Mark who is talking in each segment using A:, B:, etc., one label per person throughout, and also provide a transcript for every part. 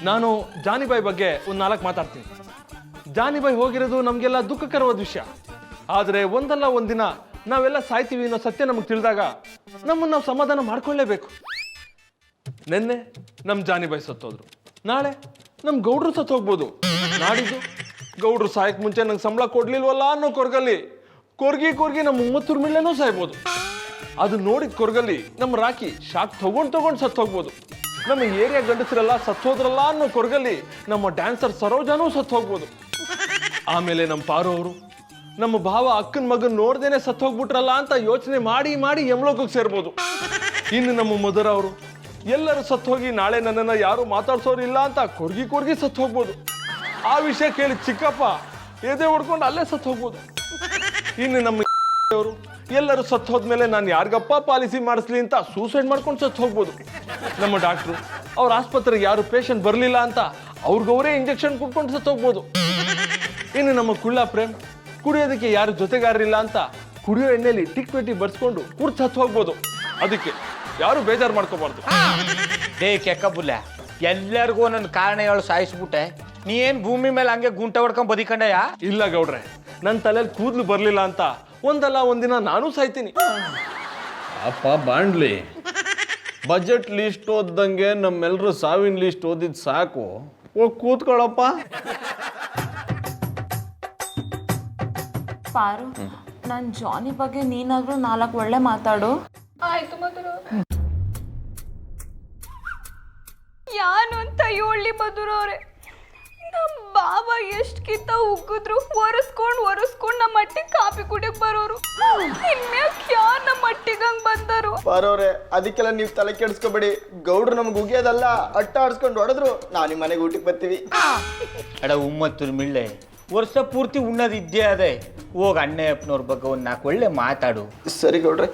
A: ನಾನು ಜಾನಿಬಾಯಿ ಬಗ್ಗೆ ಒಂದು 4 ಮಾತಾಡ್ತೀನಿ. ಜಾನಿಬಾಯಿ ಹೋಗಿರೋದು ನಮಗೆಲ್ಲ ದುಃಖಕರವಾದ ವಿಷಯ. ಆದರೆ ಒಂದಲ್ಲ ಒಂದಿನ ನಾವೆಲ್ಲ ಸಾಯ್ತೀವಿ ಅನ್ನೋ ಸತ್ಯ ನಮಗೆ ತಿಳಿದಾಗ ನಮ್ಮನ್ನು ನಾವು ಸಮಾಧಾನ ಮಾಡ್ಕೊಳ್ಳೇಬೇಕು. ನಿನ್ನೆ ನಮ್ಮ ಜಾನಿಬಾಯಿ ಸತ್ತೋದ್ರು, ನಾಳೆ ನಮ್ಮ ಗೌಡ್ರು ಸತ್ತು ಹೋಗ್ಬೋದು, ನಾಡಿದ್ದು ಗೌಡ್ರು ಸಾಯಕ್ಕೆ ಮುಂಚೆ ನಂಗೆ ಸಂಬಳ ಕೊಡ್ಲಿಲ್ವಲ್ಲ ಅನ್ನೋ ಕೊರ್ಗಿ ನಮ್ಮ 30 ಮಿಲ್ಲೆನೂ ಸಾಯ್ಬೋದು. ಅದು ನೋಡಿದ ಕೊರ್ಗಲ್ಲಿ ನಮ್ಮ ರಾಕಿ ಶಾಕ್ ತಗೊಂಡು ಸತ್ತು ಹೋಗ್ಬೋದು. ನಮ್ಮ ಏರಿಯಾ ಗಂಡಸರೆಲ್ಲ ಸತ್ತೋದ್ರಲ್ಲ ಅನ್ನೋ ಕೊರ್ಗಲ್ಲಿ ನಮ್ಮ ಡ್ಯಾನ್ಸರ್ ಸರೋಜಾನೂ ಸತ್ತು ಹೋಗ್ಬೋದು. ಆಮೇಲೆ ನಮ್ಮ ಪಾರು ಅವರು ನಮ್ಮ ಭಾವ ಅಕ್ಕನ ಮಗನ್ ನೋಡ್ದೇನೆ ಸತ್ತು ಹೋಗ್ಬಿಟ್ರಲ್ಲ ಅಂತ ಯೋಚನೆ ಮಾಡಿ ಯಮಲೋಕಕ್ಕೆ ಸೇರ್ಬೋದು. ಇನ್ನು ನಮ್ಮ ಮಧುರ ಅವರು ಎಲ್ಲರೂ ಸತ್ತು ಹೋಗಿ ನಾಳೆ ನನ್ನನ್ನು ಯಾರು ಮಾತಾಡ್ಸೋರಿಲ್ಲ ಅಂತ ಕೊರ್ಗಿ ಸತ್ತು ಹೋಗ್ಬೋದು. ಆ ವಿಷಯ ಕೇಳಿ ಚಿಕ್ಕಪ್ಪ ಎದೆ ಹೊಡ್ಕೊಂಡು ಅಲ್ಲೇ ಸತ್ತು ಹೋಗ್ಬೋದು. ಇನ್ನು ನಮ್ಮ ಅವರು ಎಲ್ಲರೂ ಸತ್ತು ಹೋದ್ಮೇಲೆ ನಾನು ಯಾರಿಗಪ್ಪ ಪಾಲಿಸಿ ಮಾಡಿಸ್ಲಿ ಅಂತ ಸೂಸೈಡ್ ಮಾಡ್ಕೊಂಡು ಸತ್ತು ಹೋಗ್ಬೋದು. ನಮ್ಮ ಡಾಕ್ಟ್ರು ಅವ್ರ ಆಸ್ಪತ್ರೆಗೆ ಯಾರು ಪೇಷಂಟ್ ಬರಲಿಲ್ಲ ಅಂತ ಅವ್ರಿಗವರೇ ಇಂಜೆಕ್ಷನ್ ಕೊಟ್ಕೊಂಡು ಸತ್ತು ಹೋಗ್ಬೋದು. ಇನ್ನು ನಮ್ಮ ಕುಳ್ಳ ಪ್ರೇಮ್ ಕುಡಿಯೋದಕ್ಕೆ ಯಾರು ಜೊತೆಗಾರರಿಲ್ಲ ಅಂತ ಕುಡಿಯೋ ಎಣ್ಣೆಯಲ್ಲಿ ಟಿಕ್ವೆಟಿ ಬರ್ಸ್ಕೊಂಡು ಕುರ್ಚ್ ಹತ್ತು ಹೋಗ್ಬೋದು. ಅದಕ್ಕೆ ಯಾರು ಬೇಜಾರು ಮಾಡ್ಕೋಬಾರ್ದು.
B: ಕೆಕ್ಕಬುಲ್ಲ ಎಲ್ಲರಿಗೂ ನನ್ನ ಕಾರಣ ಹೇಳು ಸಾಯಿಸ್ಬಿಟ್ಟೆ. ನೀ ಏನ್ ಭೂಮಿ ಮೇಲೆ ಹಂಗೆ ಗುಂಟ ಹೊಡ್ಕೊಂಡ್ ಬದಿಕಂಡಯ್ಯ?
A: ಇಲ್ಲ ಗೌಡ್ರೆ, ನನ್ನ ತಲೆಯಲ್ಲಿ ಕೂದಲು ಬರ್ಲಿಲ್ಲ ಅಂತ ಒಂದಲ್ಲ ಒಂದಿನ ನಾನು ಸಾಯ್ತೀನಿ.
C: ಅಪ್ಪ ಬಾಂಡ್ಲಿ, ಬಜೆಟ್ ಲಿಸ್ಟ್ ಓದ್ದಂಗೆ ನಮ್ಮೆಲ್ಲರೂ ಸಾವಿನ ಲಿಸ್ಟ್ ಓದಿದ್ ಸಾಕು. ಹೋಗಿ ಕೂತ್ಕೊಳ್ಳಪ್ಪ.
D: ಪಾರು, ನಾನು ಜಾನಿ ಬಗ್ಗೆ ನೀನಾದ್ರೂ 4 ಒಳ್ಳೆ ಮಾತಾಡು.
E: ಆಯ್ತು ಮಧುರ. ಯಾನು ಅಂತ ಹೇಳಿ ಮಧುರವ್ರೆ, ನಮ್ಮ ಬಾಬಾ ಎಷ್ಟು ಕಿತ್ತ ಉಗ್ಗಿದ್ರು ಒರೆಸ್ಕೊಂಡು ನಮ್ಮ ಮಟ್ಟಿಗೆ ಕಾಫಿ ಕುಡಿಯಕ್ ಬರೋರು. ಇನ್ಮ್ಯಾಕ್ ಯಾರು ನಮ್ಮ ಮಟ್ಟಿಗೆ ಹಂಗ್ ಬಂದರು?
F: ಬರೋರೆ, ಅದಕ್ಕೆಲ್ಲ ನೀವು ತಲೆ ಕೆಡಿಸ್ಕೋಬೇಡಿ. ಗೌಡ್ರು ನಮ್ಗೆ ಉಗಿಯೋದಲ್ಲ, ಅಟ್ಟ ಆಡ್ಸ್ಕೊಂಡು ಹೊಡೆದ್ರು ನಾವು ನಿಮ್ಮ ಮನೆಗೆ ಊಟಕ್ಕೆ ಬರ್ತೀವಿ.
B: ಅಡ ಉಮ್ಮತ್ತೂರು ಮಿಳ್ಳೆ ವರ್ಷ ಪೂರ್ತಿ ಉಣ್ಣದಿದ್ದೇ ಅದೇ. ಹೋಗ ಅಣ್ಣಯ್ಯಪ್ಪನವ್ರ ಬಗ್ಗೆ ಒಂದು 4 ಒಳ್ಳೆ ಮಾತಾಡು.
F: ಸರಿ ಗೌಡ್ರೆ.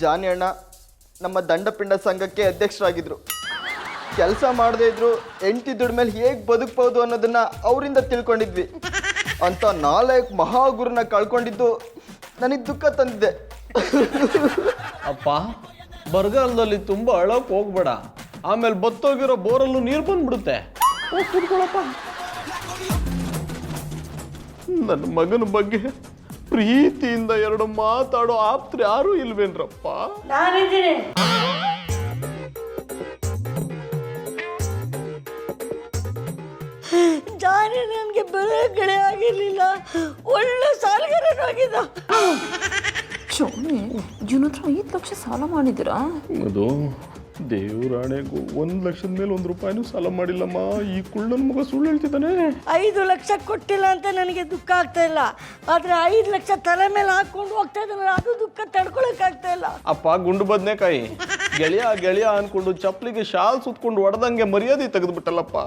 F: ಜಾನಿ ಅಣ್ಣ ನಮ್ಮ ದಂಡಪಿಂಡ ಸಂಘಕ್ಕೆ ಅಧ್ಯಕ್ಷರಾಗಿದ್ರು. ಕೆಲಸ ಮಾಡದೇ ಇದ್ರು ಹೆಂಡತಿ ದುಡ್ಡ ಮೇಲೆ ಹೇಗೆ ಬದುಕಬಹುದು ಅನ್ನೋದನ್ನ ಅವರಿಂದ ತಿಳ್ಕೊಂಡಿದ್ವಿ. ಅಂತ 4 ಮಹಾಗುರುನ ಕಳ್ಕೊಂಡಿದ್ದು ನನಗೆ ದುಃಖ ತಂದಿದೆ.
C: ಅಪ್ಪ, ಬರಗಾಲದಲ್ಲಿ ತುಂಬಾ ಅಳಕ್ ಹೋಗ್ಬೇಡ, ಆಮೇಲೆ ಬತ್ತೋಗಿರೋ ಬೋರಲ್ಲೂ ನೀರು ಬಂದ್ಬಿಡುತ್ತೆ. ಕೂತ್ಕೊಳ್ಳಪ್ಪ. ನನ್ನ ಮಗನ ಬಗ್ಗೆ ಪ್ರೀತಿಯಿಂದ 2 ಮಾತಾಡೋ ಆಪ್ತರು ಯಾರು ಇಲ್ವೇನ್ರಪ್ಪ?
G: ನಾನಿದ್ದೀನಿ. ಜಾನಿ ನನಗೆ ಬೆಳೆ ಆಗಿರ್ಲಿಲ್ಲ, ಒಳ್ಳೆ ಸಾಲಗಾರನು ಆಗಿದ್ದ.
D: ಜಾನಿ, ಇವನ ಹತ್ರ 5 ಲಕ್ಷ ಸಾಲ ಮಾಡಿದಿರಾ?
C: ಅದು ದೇವರಾಣೆಗೂ 1 ಲಕ್ಷದ ಮೇಲೆ 1 ರೂಪಾಯಿನೂ ಸಾಲ ಮಾಡಿಲ್ಲಮ್ಮ. ಈ ಕುಳ್ಳನ ಮಗ ಸುಳ್ಳು ಹೇಳ್ತಿದ್ದಾನೆ.
G: 5 ಲಕ್ಷ ಕೊಟ್ಟಿಲ್ಲ ಅಂತ ನನಗೆ ದುಃಖ ಆಗ್ತಾ ಇಲ್ಲ, ಆದ್ರೆ 5 ಲಕ್ಷ ತಲೆ ಮೇಲೆ ಹಾಕೊಂಡು ಹೋಗ್ತಾ ಇದ್ದಾನೆ, ಅದು ದುಃಖ ತಡ್ಕೊಳಕ್ ಆಗ್ತಾ ಇಲ್ಲ.
C: ಅಪ್ಪ ಗುಂಡು ಬದ್ನೆಕಾಯಿ, ಗೆಳೆಯ ಅನ್ಕೊಂಡು ಚಪ್ಪಲಿಗೆ ಶಾಲ್ ಸುತ್ಕೊಂಡು ಹೊಡೆದಂಗೆ ಮರ್ಯಾದೆ ತೆಗೆದ್ಬಿಟ್ಟಲ್ಲಪ್ಪ.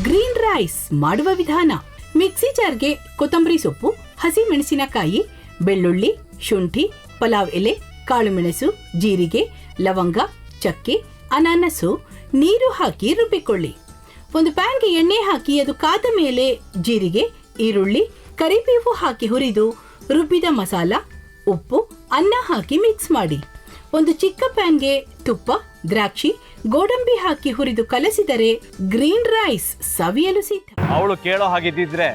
H: ಗ್ರೀನ್ ರೈಸ್ ಮಾಡುವ ವಿಧಾನ: ಮಿಕ್ಸಿ ಜಾರ್ಗೆ ಕೊತ್ತಂಬರಿ ಸೊಪ್ಪು, ಹಸಿ ಮೆಣಸಿನಕಾಯಿ, ಬೆಳ್ಳುಳ್ಳಿ, ಶುಂಠಿ, ಪಲಾವ್ ಎಲೆ, ಕಾಳುಮೆಣಸು, ಜೀರಿಗೆ, ಲವಂಗ, ಚಕ್ಕೆ, ಅನಾನಸು, ನೀರು ಹಾಕಿ ರುಬ್ಬಿಕೊಳ್ಳಿ. ಒಂದು ಪ್ಯಾನ್ಗೆ ಎಣ್ಣೆ ಹಾಕಿ ಅದು ಕಾದ ಮೇಲೆ ಜೀರಿಗೆ, ಈರುಳ್ಳಿ, ಕರಿಬೇವು ಹಾಕಿ ಹುರಿದು ರುಬ್ಬಿದ ಮಸಾಲ, ಉಪ್ಪು, ಅನ್ನ ಹಾಕಿ ಮಿಕ್ಸ್ ಮಾಡಿ. ಒಂದು ಚಿಕ್ಕ ಪ್ಯಾನ್ಗೆ ತುಪ್ಪ, ದ್ರಾಕ್ಷಿ, ಗೋಡಂಬಿ ಹಾಕಿ ಹುರಿದು ಕಲಸಿದರೆ ಗ್ರೀನ್ ರೈಸ್ ಸವಿಯಲು ಸಿದ್ಧ.
I: ಅವಳು ಕೇಳೋ ಹಾಗಿದ್ದಿದ್ರೆ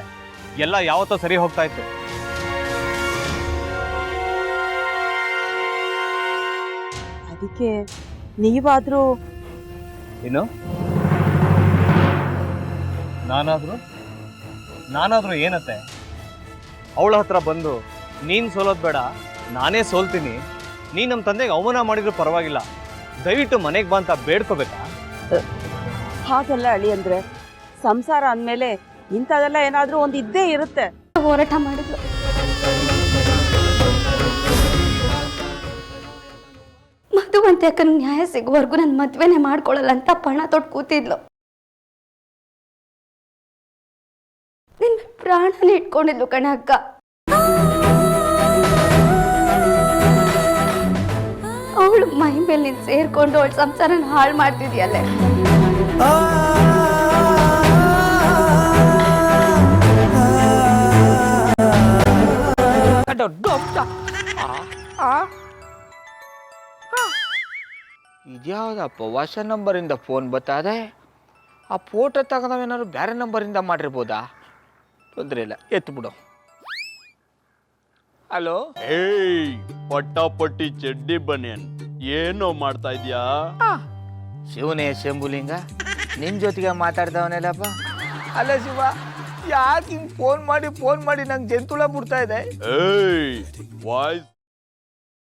I: ಎಲ್ಲ ಯಾವತ್ತೋ ಸರಿ ಹೋಗ್ತಾ ಇತ್ತು.
G: ಅದಕ್ಕೆ ನೀವಾದ್ರೂ
I: ಏನು? ನಾನಾದ್ರೂ ಏನತ್ತೆ? ಅವಳ ಹತ್ರ ಬಂದು ನೀನು ಸೋಲೋದು ಬೇಡ, ನಾನೇ ಸೋಲ್ತೀನಿ, ನೀ ನಮ್ಮ ತಂದೆಗೆ ಅವಮಾನ ಮಾಡಿದ್ರು ಪರವಾಗಿಲ್ಲ, ದಯವಿಟ್ಟು ಮನೆಗೆ ಬಾ ಅಂತ ಬೇಡ್ಕೋಬೇಕಾ?
G: ಹಾಗೆಲ್ಲ ಅಳಿ ಅಂದ್ರೆ ಸಂಸಾರ ಅಂದಮೇಲೆ ಇಂಥದೆಲ್ಲ ಏನಾದ್ರೂ ಒಂದು ಇದ್ದೇ ಇರುತ್ತೆ.
E: ಹೋರಾಟ ಮಾಡಿದ್ಲು. ಮಧುವಂತೆ ಅಕ್ಕನ ನ್ಯಾಯ ಸಿಗುವವರೆಗೂ ನನ್ನ ಮದ್ವೆನೇ ಮಾಡ್ಕೊಳ್ಳಲ್ಲ ಅಂತ ಪಣ ತೊಟ್ಟು ಕೂತಿದ್ಲು. ನಿನ್ನ ಪ್ರಾಣನೇ ಇಟ್ಕೊಂಡಿದ್ಲು ಕಣ ಅಕ್ಕ. ಅವಳು ಮೈ ಮೇಲೆ ನೀನು ಸೇರ್ಕೊಂಡು ಅವಳ ಸಂಸಾರನ ಹಾಳು ಮಾಡ್ತಿದ್ಯಲ್ಲೇ.
B: ಇದ್ಯಾವುದಪ್ಪ ಹೊಸ ನಂಬರಿಂದ ಫೋನ್ ಬತ್ತಾದೆ. ಆ ಫೋಟೋ ತಗೊಂಡವೇನಾದ್ರು ಬೇರೆ ನಂಬರಿಂದ ಮಾಡಿರ್ಬೋದಾ? ತೊಂದರೆ ಇಲ್ಲ, ಎತ್ಬಿಡು. ಹಲೋ,
C: ಏಯ್ ಪಟ್ಟಾಪಟ್ಟಿ ಚಡ್ಡಿ ಬನಿಯನ್, ಏನೋ ಮಾಡ್ತಾ ಇದ್ಯಾ?
B: ಶಿವನೇ ಶಂಭುಲಿಂಗ, ನಿನ್ನ ಜೊತೆಗೆ ಮಾತಾಡ್ದವನೆಲ್ಲಪ್ಪ. ಅಲ್ಲ ಶಿವ, ಯಾಕೆ ಹಿಂಗೆ ಫೋನ್ ಮಾಡಿ ನಂಗೆ ಜಂತುಳ ಬಿಡ್ತಾ ಇದೆ?
C: ಏಯ್ ವಾಯ್ಸ್